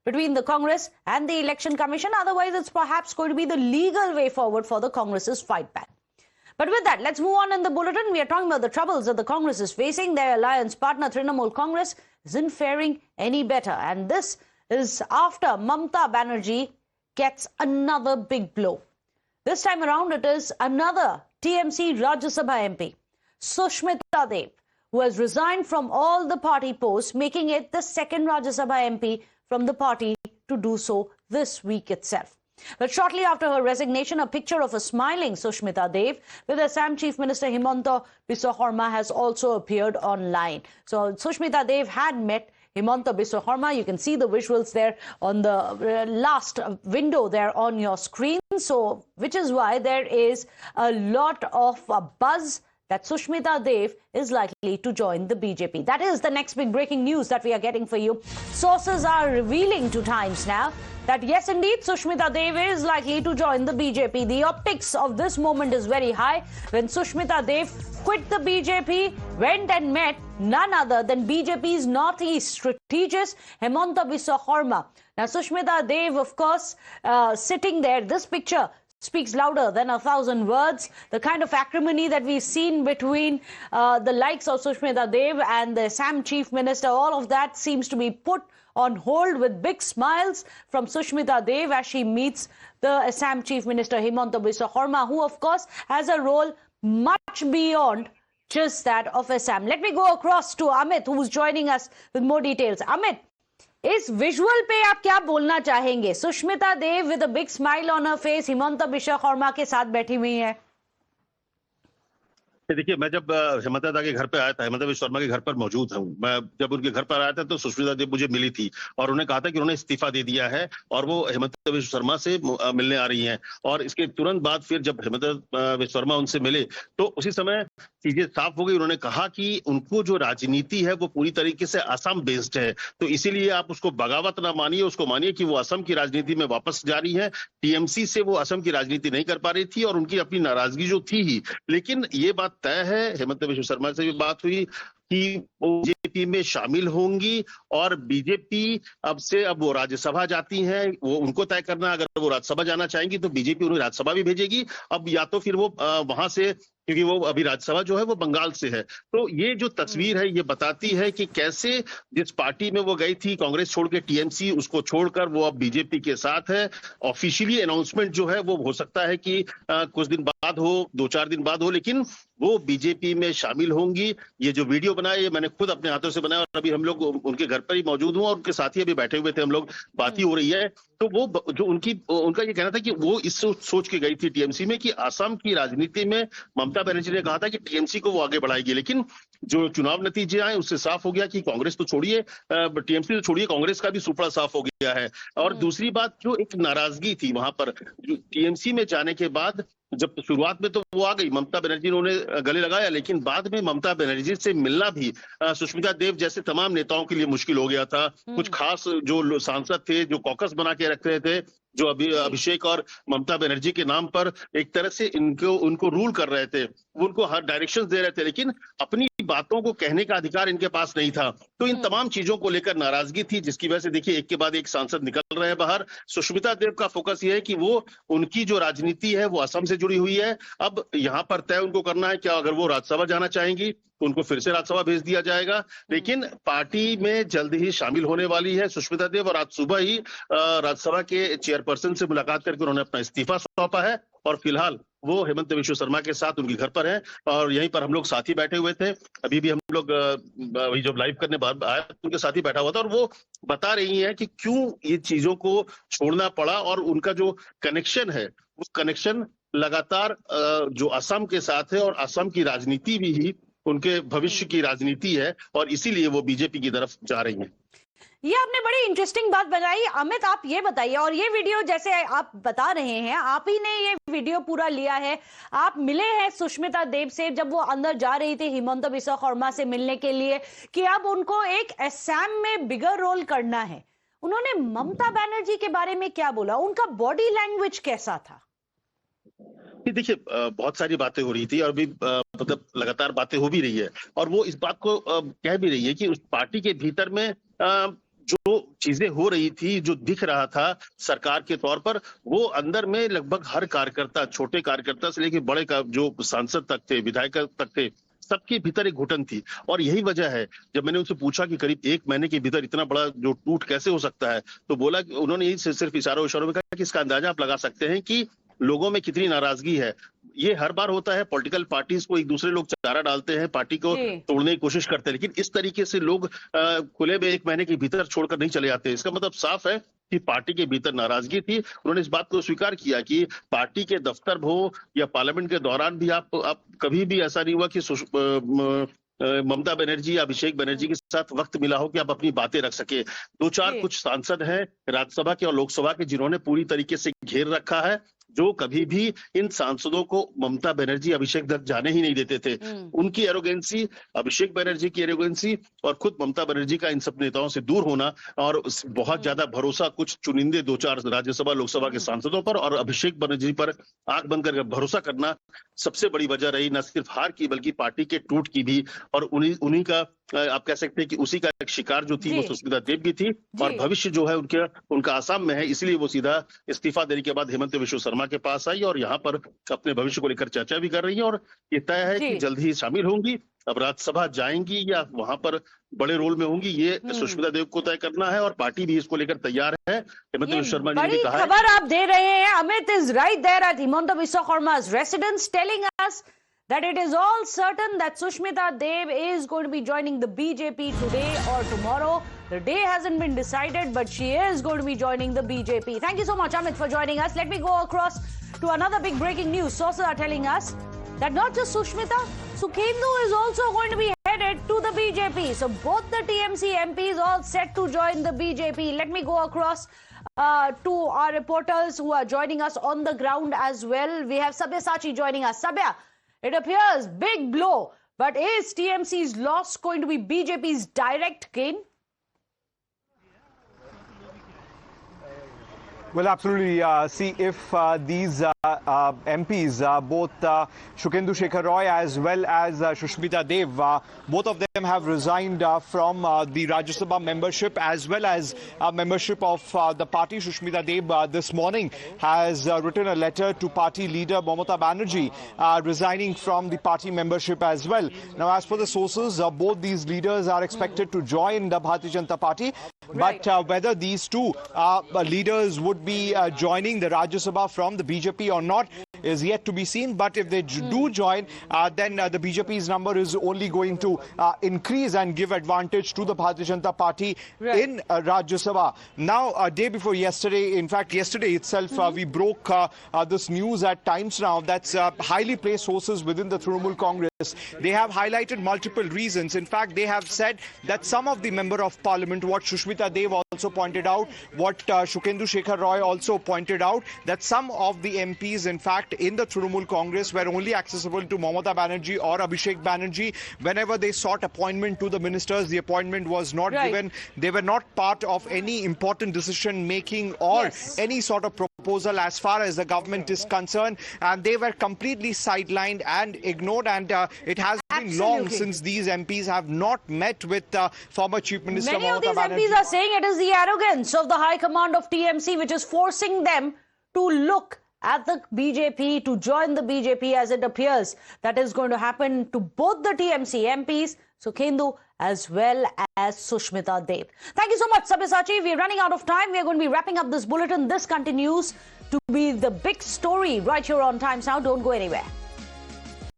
between the Congress and the Election Commission. Otherwise, it's perhaps going to be the legal way forward for the Congress's fight back. But with that, let's move on in the bulletin. We are talking about the troubles that the Congress is facing. Their alliance partner, Trinamool Congress, isn't faring any better. And this is after Mamata Banerjee gets another big blow. This time around, it is another TMC Rajya Sabha MP, Sushmita Dev, who has resigned from all the party posts, making it the second Rajya Sabha MP from the party to do so this week itself. But shortly after her resignation, a picture of a smiling Sushmita Dev with Assam Chief Minister Himanta Biswa Sarma has also appeared online. So Sushmita Dev had met Himanta Biswa Sarma. You can see the visuals there on the last window there on your screen. So, which is why there is a lot of buzz that Sushmita Dev is likely to join the BJP. That is the next big breaking news that we are getting for you. Sources are revealing to Times Now that yes, indeed, Sushmita Dev is likely to join the BJP. The optics of this moment is very high when Sushmita Dev quit the BJP, went and met none other than BJP's Northeast strategist, Himanta Biswa Sarma. Now, Sushmita Dev, of course, sitting there, this picture speaks louder than 1,000 words. The kind of acrimony that we've seen between the likes of Sushmita Dev and the Assam Chief Minister, all of that seems to be put on hold with big smiles from Sushmita Dev as she meets the Assam Chief Minister Himanta Biswa Sarma, who of course has a role much beyond just that of Assam. Let me go across to Amit, who's joining us with more details. Amit, इस visual पे आप क्या बोलना चाहेंगे? Sushmita Dev with a big smile on her face Himanta Biswa Sarma के साथ बैठी हुई है। देखिए, मैं जब हिमंता दा के घर पे आया था, हिमंता बिश्वा शर्मा के घर पर मौजूद हूँ। मैं जब उनके घर पर आया था तो सुष्मिता देव मुझे मिली थी और उन्होंने कहा था कि उन्होंने इस्तीफा दे दिया है और वो हिमंता बिश्वा शर्मा से मिलने आ रही हैं। और इसके तुरंत बाद फिर जब हिमंता बिश्वा शर्मा उनसे मिले तो उसी समय चीजें साफ हो गई। उन्होंने कहा कि उनको जो राजनीति है वो पूरी तरीके से असम बेस्ड है, तो इसीलिए आप उसको बगावत ना मानिए, उसको मानिए कि वो असम की राजनीति में वापस जा रही है। टीएमसी से वो असम की राजनीति नहीं कर पा रही थी और उनकी अपनी नाराजगी जो थी ही, लेकिन ये बात तय है, हिमंता बिश्वा शर्मा से भी बात हुई कि वो बीजेपी में शामिल होंगी और बीजेपी अब वो राज्यसभा जाती हैं, वो उनको तय करना। अगर वो राज्यसभा जाना चाहेंगी तो बीजेपी उन्हें राज्यसभा भी भेजेगी। अब या तो फिर वो वहां से, क्योंकि वो अभी राज्यसभा जो है वो बंगाल से है, तो ये जो तस्वीर है ये बताती है कि कैसे जिस पार्टी में वो गई थी कांग्रेस छोड़ के टीएमसी, उसको छोड़कर वो अब बीजेपी के साथ है। ऑफिशियली अनाउंसमेंट जो है वो हो सकता है कि कुछ दिन बाद हो, 2-4 दिन बाद हो, लेकिन वो बीजेपी में शामिल होंगी। ये जो वीडियो बनाया ये मैंने खुद अपने हाथों से बनाया और अभी हम लोग उनके घर पर ही मौजूद हूँ और उनके साथ ही अभी बैठे हुए थे, हम लोग बात ही हो रही है। तो वो जो उनका ये कहना था कि वो इस सोच के गई थी टीएमसी में कि असम की राजनीति में ममता बनर्जी ने कहा था कि टीएमसी को वो आगे बढ़ाएगी, लेकिन जो चुनाव नतीजे आए उससे साफ हो गया कि कांग्रेस तो छोड़िए, टीएमसी तो छोड़िए, कांग्रेस का भी सुपड़ा साफ हो गया है। और दूसरी बात, जो एक नाराजगी थी वहां पर टीएमसी में जाने के बाद, जब शुरुआत में तो वो आ गई, ममता बनर्जी ने उन्हें गले लगाया, लेकिन बाद में ममता बनर्जी से मिलना भी सुष्मिता देव जैसे तमाम नेताओं के लिए मुश्किल हो गया था। कुछ खास जो सांसद थे, जो कॉकस बना के रख रहे थे, जो अभिषेक और ममता बनर्जी के नाम पर एक तरह से उनको रूल कर रहे थे, उनको हर डायरेक्शंस दे रहे थे, लेकिन अपनी बातों को कहने का अधिकार इनके पास नहीं था। तो इन तमाम चीजों को लेकर नाराजगी थी, जिसकी वजह से देखिए एक के बाद एक सांसद निकल रहे हैं बाहर। सुष्मिता देव का फोकस ये है कि वो उनकी जो राजनीति है वो असम से जुड़ी हुई है। अब यहाँ पर तय उनको करना है, क्या अगर वो राज्यसभा जाना चाहेंगी तो उनको फिर से राज्यसभा भेज दिया जाएगा, लेकिन पार्टी में जल्द ही शामिल होने वाली है सुष्मिता देव और आज सुबह ही राज्यसभा के चेयरपर्सन से मुलाकात करके उन्होंने अपना इस्तीफा सौंपा है और फिलहाल वो हिमंता बिश्वा शर्मा के साथ उनके घर पर हैं और यहीं पर हम लोग साथ ही बैठे हुए थे। अभी भी हम लोग वही जब लाइव करने बाद आया उनके साथ ही बैठा हुआ था और वो बता रही हैं कि क्यों ये चीजों को छोड़ना पड़ा और उनका जो कनेक्शन है उस कनेक्शन लगातार जो असम के साथ है और असम की राजनीति भी ही उनके भविष्य की राजनीति है और इसीलिए वो बीजेपी की तरफ जा रही हैं। ये आपने बड़ी इंटरेस्टिंग बात बताई। अमित, आप ये बताइए, और ये वीडियो जैसे आप बता रहे हैं, आप ही ने ये वीडियो पूरा लिया है, आप मिले हैं सुष्मिता देव से जब वो अंदर जा रही थी हिमंता बिश्वा शर्मा से मिलने के लिए कि अब उनको एक असम में बिगर रोल करना है। उन्होंने ममता बनर्जी के बारे में क्या बोला, उनका बॉडी लैंग्वेज कैसा था? देखिए, बहुत सारी बातें हो रही थी और अभी मतलब लगातार बातें हो भी रही है और वो इस बात को कह भी रही है कि उस पार्टी के भीतर में जो चीजें हो रही थी, जो दिख रहा था सरकार के तौर पर, वो अंदर में लगभग हर कार्यकर्ता, छोटे कार्यकर्ता से लेकर बड़े का जो सांसद तक थे, विधायक तक थे, सबके भीतर एक घुटन थी। और यही वजह है, जब मैंने उनसे पूछा कि करीब 1 महीने के भीतर इतना बड़ा जो टूट कैसे हो सकता है, तो बोला कि उन्होंने यही सिर्फ इशारों में कहा कि इसका अंदाजा आप लगा सकते हैं कि लोगों में कितनी नाराजगी है। ये हर बार होता है, पॉलिटिकल पार्टीज को एक दूसरे लोग चारा डालते हैं, पार्टी को तोड़ने की कोशिश करते हैं, लेकिन इस तरीके से लोग खुले में 1 महीने के भीतर छोड़कर नहीं चले जाते। इसका मतलब साफ है कि पार्टी के भीतर नाराजगी थी। उन्होंने इस बात को स्वीकार किया कि पार्टी के दफ्तर हो या पार्लियामेंट के दौरान भी आप कभी भी ऐसा नहीं हुआ कि ममता बनर्जी या अभिषेक बनर्जी के साथ वक्त मिला हो कि आप अपनी बातें रख सके। 2-4 कुछ सांसद हैं राज्यसभा के और लोकसभा के जिन्होंने पूरी तरीके से घेर रखा है, जो कभी भी इन सांसदों को ममता बनर्जी अभिषेक तक जाने ही नहीं देते थे। उनकी एरोगेंसी, अभिषेक बनर्जी की एरोगेंसी और खुद ममता बनर्जी का इन सब नेताओं से दूर होना और बहुत ज्यादा भरोसा कुछ चुनिंदे 2-4 राज्यसभा लोकसभा के सांसदों पर और अभिषेक बनर्जी पर आंख बंद करके भरोसा करना सबसे बड़ी वजह रही, न सिर्फ हार की बल्कि पार्टी के टूट की भी। और उन्हीं का आप कह सकते हैं कि उसी का एक शिकार जो थी वो सुष्मिता देव भी थी, और भविष्य जो है उनका आसाम में है, इसलिए वो सीधा इस्तीफा देने के बाद हेमंत बिश्व शर्मा के पास आई और यहाँ पर अपने भविष्य को लेकर चर्चा भी कर रही है। और ये तय है कि जल्द ही शामिल होंगी। अब राज्यसभा जाएंगी या वहां पर बड़े रोल में होंगी, ये सुष्मिता देव को तय करना है और पार्टी भी इसको लेकर तैयार है। हेमंत बिश्व शर्मा जी ने कहा, खबर आप दे रहे हैं, Amit is right there at Hemant Biswa Sharma's residence telling us that it is all certain that Sushmita Dev is going to be joining the BJP today or tomorrow. The day hasn't been decided, but she is going to be joining the BJP. Thank you so much, Amit, for joining us. Let me go across to another big breaking news. Sources are telling us that not just Sushmita, Sukhendu is also going to be headed to the BJP. So both the TMC MPs all set to join the BJP. Let me go across to our reporters who are joining us on the ground as well. We have Sabya Sachi joining us. Sabya, it appears big blow, but is TMC's loss going to be BJP's direct gain? Well, absolutely. See, if these MPs, both Shukendu Shekhar Roy as well as Sushmita Dev, both of them have resigned from the Rajya Sabha membership as well as membership of the party. Sushmita Dev this morning has written a letter to party leader Mamata Banerjee resigning from the party membership as well. Now, as per the sources, both these leaders are expected to join the Bharatiya Janata Party. But whether these two leaders would be joining the Rajya Sabha from the BJP or not is yet to be seen. But if they do join, then the BJP's number is only going to increase and give advantage to the Bharatiya Janata Party in Rajya Sabha. Now, a day before yesterday, in fact, yesterday itself, we broke this news at Times Now. That's highly placed sources within the Trinamool Congress. They have highlighted multiple reasons. In fact, they have said that some of the member of parliament, what Sushmita Dev also pointed out, what Shukendu Shekhar Roy also pointed out, that some of the MPs, in fact, in the Trinamool Congress were only accessible to Mamata Banerjee or Abhishek Banerjee. Whenever they sought appointment to the ministers, the appointment was not given. They were not part of any important decision making or any sort of proposal as far as the government is concerned, and they were completely sidelined and ignored. And it has been long since these MPs have not met with former Chief Minister Many Mamata of these Banerjee. MPs are saying it is the arrogance of the high command of TMC which is forcing them to look at the BJP, to join the BJP, as it appears that is going to happen to both the TMC MPs, Sukhendu as well as Sushmita Dev. Thank you so much, Sabyasachi. We are running out of time. We are going to be wrapping up this bulletin. This continues to be the big story right here on Times Now. Don't go anywhere.